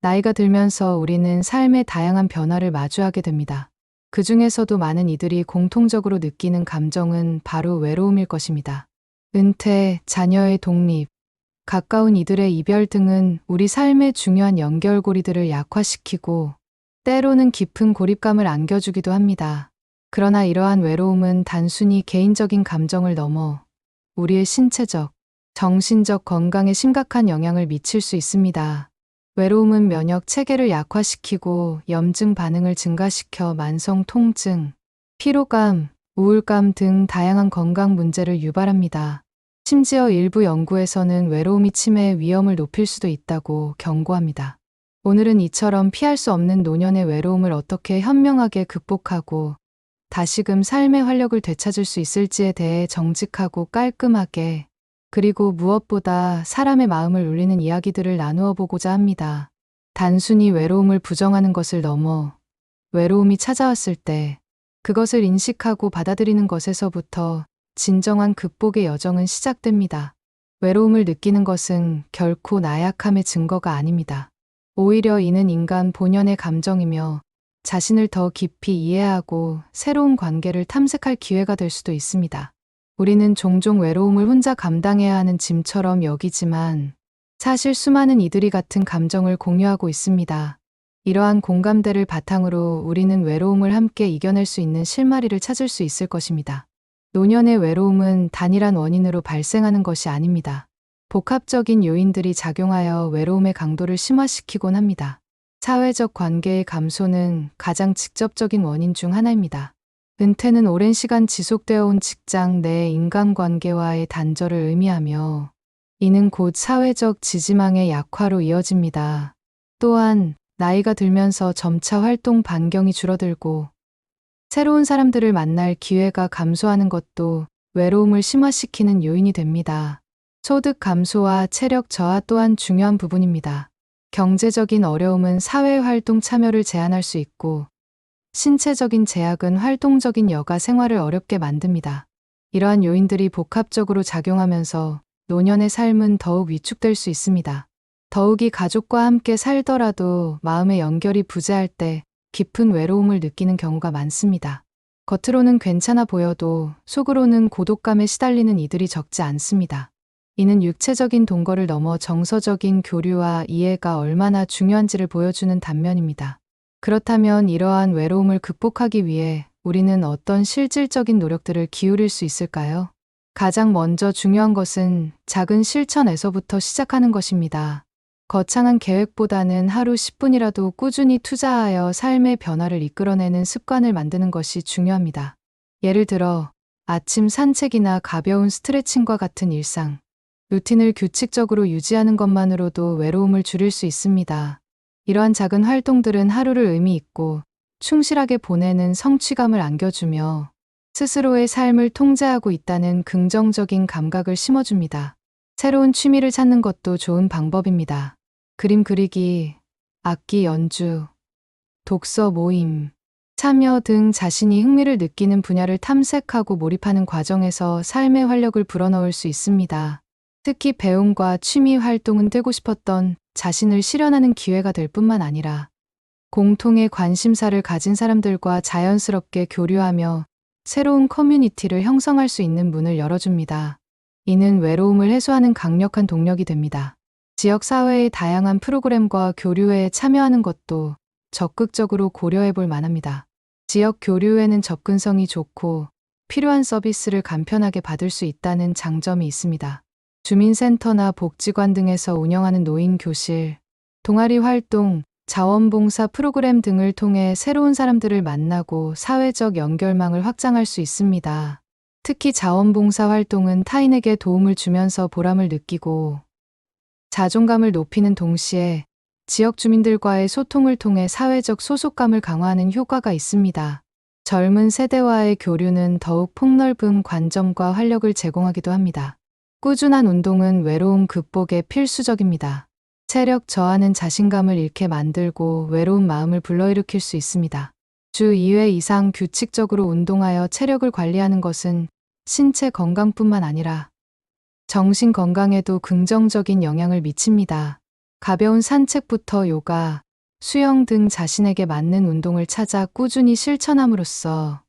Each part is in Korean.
나이가 들면서 우리는 삶의 다양한 변화를 마주하게 됩니다. 그 중에서도 많은 이들이 공통적으로 느끼는 감정은 바로 외로움일 것입니다. 은퇴, 자녀의 독립, 가까운 이들의 이별 등은 우리 삶의 중요한 연결고리들을 약화시키고 때로는 깊은 고립감을 안겨주기도 합니다. 그러나 이러한 외로움은 단순히 개인적인 감정을 넘어 우리의 신체적, 정신적 건강에 심각한 영향을 미칠 수 있습니다. 외로움은 면역 체계를 약화시키고 염증 반응을 증가시켜 만성 통증, 피로감, 우울감 등 다양한 건강 문제를 유발합니다. 심지어 일부 연구에서는 외로움이 치매의 위험을 높일 수도 있다고 경고합니다. 오늘은 이처럼 피할 수 없는 노년의 외로움을 어떻게 현명하게 극복하고 다시금 삶의 활력을 되찾을 수 있을지에 대해 정직하고 깔끔하게, 그리고 무엇보다 사람의 마음을 울리는 이야기들을 나누어 보고자 합니다. 단순히 외로움을 부정하는 것을 넘어 외로움이 찾아왔을 때 그것을 인식하고 받아들이는 것에서부터 진정한 극복의 여정은 시작됩니다. 외로움을 느끼는 것은 결코 나약함의 증거가 아닙니다. 오히려 이는 인간 본연의 감정이며 자신을 더 깊이 이해하고 새로운 관계를 탐색할 기회가 될 수도 있습니다. 우리는 종종 외로움을 혼자 감당해야 하는 짐처럼 여기지만 사실 수많은 이들이 같은 감정을 공유하고 있습니다. 이러한 공감대를 바탕으로 우리는 외로움을 함께 이겨낼 수 있는 실마리를 찾을 수 있을 것입니다. 노년의 외로움은 단일한 원인으로 발생하는 것이 아닙니다. 복합적인 요인들이 작용하여 외로움의 강도를 심화시키곤 합니다. 사회적 관계의 감소는 가장 직접적인 원인 중 하나입니다. 은퇴는 오랜 시간 지속되어 온 직장 내 인간관계와의 단절을 의미하며 이는 곧 사회적 지지망의 약화로 이어집니다. 또한 나이가 들면서 점차 활동 반경이 줄어들고 새로운 사람들을 만날 기회가 감소하는 것도 외로움을 심화시키는 요인이 됩니다. 소득 감소와 체력 저하 또한 중요한 부분입니다. 경제적인 어려움은 사회활동 참여를 제한할 수 있고 신체적인 제약은 활동적인 여가 생활을 어렵게 만듭니다. 이러한 요인들이 복합적으로 작용하면서 노년의 삶은 더욱 위축될 수 있습니다. 더욱이 가족과 함께 살더라도 마음의 연결이 부재할 때 깊은 외로움을 느끼는 경우가 많습니다. 겉으로는 괜찮아 보여도 속으로는 고독감에 시달리는 이들이 적지 않습니다. 이는 육체적인 동거를 넘어 정서적인 교류와 이해가 얼마나 중요한지를 보여주는 단면입니다. 그렇다면 이러한 외로움을 극복하기 위해 우리는 어떤 실질적인 노력들을 기울일 수 있을까요? 가장 먼저 중요한 것은 작은 실천에서부터 시작하는 것입니다. 거창한 계획보다는 하루 10분이라도 꾸준히 투자하여 삶의 변화를 이끌어내는 습관을 만드는 것이 중요합니다. 예를 들어 아침 산책이나 가벼운 스트레칭과 같은 일상, 루틴을 규칙적으로 유지하는 것만으로도 외로움을 줄일 수 있습니다. 이러한 작은 활동들은 하루를 의미 있고 충실하게 보내는 성취감을 안겨주며 스스로의 삶을 통제하고 있다는 긍정적인 감각을 심어줍니다. 새로운 취미를 찾는 것도 좋은 방법입니다. 그림 그리기, 악기 연주, 독서 모임, 참여 등 자신이 흥미를 느끼는 분야를 탐색하고 몰입하는 과정에서 삶의 활력을 불어넣을 수 있습니다. 특히 배움과 취미 활동은 되고 싶었던 자신을 실현하는 기회가 될 뿐만 아니라 공통의 관심사를 가진 사람들과 자연스럽게 교류하며 새로운 커뮤니티를 형성할 수 있는 문을 열어줍니다. 이는 외로움을 해소하는 강력한 동력이 됩니다. 지역사회의 다양한 프로그램과 교류회에 참여하는 것도 적극적으로 고려해 볼 만합니다. 지역 교류회는 접근성이 좋고 필요한 서비스를 간편하게 받을 수 있다는 장점이 있습니다. 주민센터나 복지관 등에서 운영하는 노인교실, 동아리 활동, 자원봉사 프로그램 등을 통해 새로운 사람들을 만나고 사회적 연결망을 확장할 수 있습니다. 특히 자원봉사 활동은 타인에게 도움을 주면서 보람을 느끼고 자존감을 높이는 동시에 지역 주민들과의 소통을 통해 사회적 소속감을 강화하는 효과가 있습니다. 젊은 세대와의 교류는 더욱 폭넓은 관점과 활력을 제공하기도 합니다. 꾸준한 운동은 외로움 극복에 필수적입니다. 체력 저하는 자신감을 잃게 만들고 외로운 마음을 불러일으킬 수 있습니다. 주 2회 이상 규칙적으로 운동하여 체력을 관리하는 것은 신체 건강뿐만 아니라 정신 건강에도 긍정적인 영향을 미칩니다. 가벼운 산책부터 요가, 수영 등 자신에게 맞는 운동을 찾아 꾸준히 실천함으로써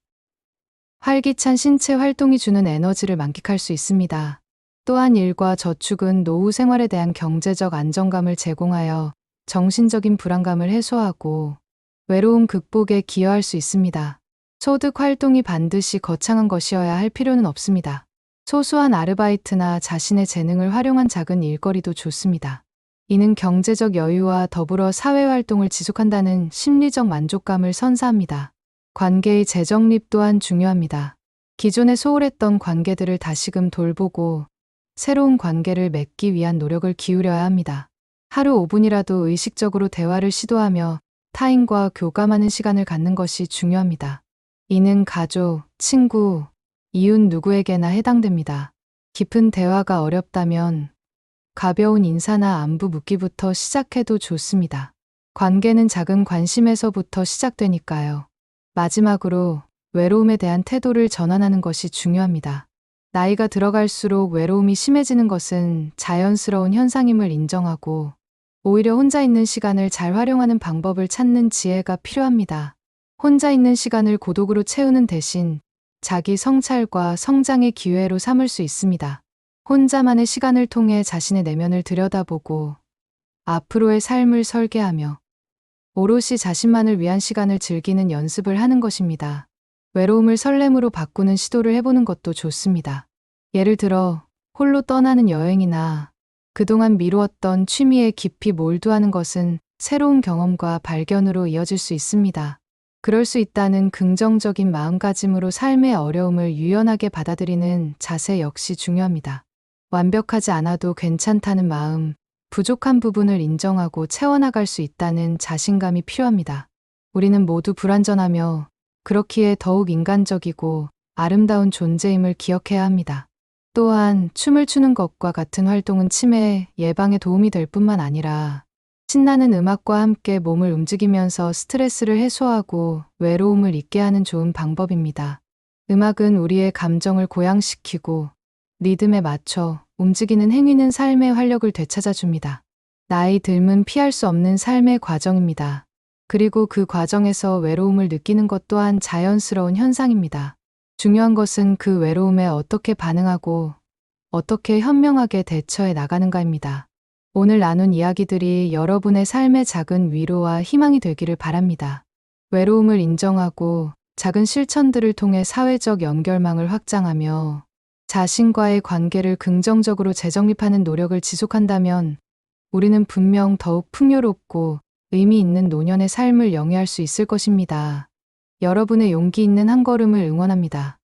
활기찬 신체 활동이 주는 에너지를 만끽할 수 있습니다. 또한 일과 저축은 노후 생활에 대한 경제적 안정감을 제공하여 정신적인 불안감을 해소하고 외로움 극복에 기여할 수 있습니다. 소득 활동이 반드시 거창한 것이어야 할 필요는 없습니다. 소소한 아르바이트나 자신의 재능을 활용한 작은 일거리도 좋습니다. 이는 경제적 여유와 더불어 사회활동을 지속한다는 심리적 만족감을 선사합니다. 관계의 재정립 또한 중요합니다. 기존에 소홀했던 관계들을 다시금 돌보고 새로운 관계를 맺기 위한 노력을 기울여야 합니다. 하루 5분이라도 의식적으로 대화를 시도하며 타인과 교감하는 시간을 갖는 것이 중요합니다. 이는 가족, 친구, 이웃 누구에게나 해당됩니다. 깊은 대화가 어렵다면 가벼운 인사나 안부 묻기부터 시작해도 좋습니다. 관계는 작은 관심에서부터 시작되니까요. 마지막으로 외로움에 대한 태도를 전환하는 것이 중요합니다. 나이가 들어갈수록 외로움이 심해지는 것은 자연스러운 현상임을 인정하고 오히려 혼자 있는 시간을 잘 활용하는 방법을 찾는 지혜가 필요합니다. 혼자 있는 시간을 고독으로 채우는 대신 자기 성찰과 성장의 기회로 삼을 수 있습니다. 혼자만의 시간을 통해 자신의 내면을 들여다보고 앞으로의 삶을 설계하며 오롯이 자신만을 위한 시간을 즐기는 연습을 하는 것입니다. 외로움을 설렘으로 바꾸는 시도를 해보는 것도 좋습니다. 예를 들어 홀로 떠나는 여행이나 그동안 미루었던 취미에 깊이 몰두하는 것은 새로운 경험과 발견으로 이어질 수 있습니다. 그럴 수 있다는 긍정적인 마음가짐으로 삶의 어려움을 유연하게 받아들이는 자세 역시 중요합니다. 완벽하지 않아도 괜찮다는 마음, 부족한 부분을 인정하고 채워나갈 수 있다는 자신감이 필요합니다. 우리는 모두 불완전하며 그렇기에 더욱 인간적이고 아름다운 존재임을 기억해야 합니다. 또한 춤을 추는 것과 같은 활동은 치매 예방에 도움이 될 뿐만 아니라 신나는 음악과 함께 몸을 움직이면서 스트레스를 해소하고 외로움을 잊게 하는 좋은 방법입니다. 음악은 우리의 감정을 고양시키고 리듬에 맞춰 움직이는 행위는 삶의 활력을 되찾아줍니다. 나이 들면 피할 수 없는 삶의 과정입니다. 그리고 그 과정에서 외로움을 느끼는 것 또한 자연스러운 현상입니다. 중요한 것은 그 외로움에 어떻게 반응하고 어떻게 현명하게 대처해 나가는가입니다. 오늘 나눈 이야기들이 여러분의 삶의 작은 위로와 희망이 되기를 바랍니다. 외로움을 인정하고 작은 실천들을 통해 사회적 연결망을 확장하며 자신과의 관계를 긍정적으로 재정립하는 노력을 지속한다면 우리는 분명 더욱 풍요롭고 의미 있는 노년의 삶을 영위할 수 있을 것입니다. 여러분의 용기 있는 한 걸음을 응원합니다.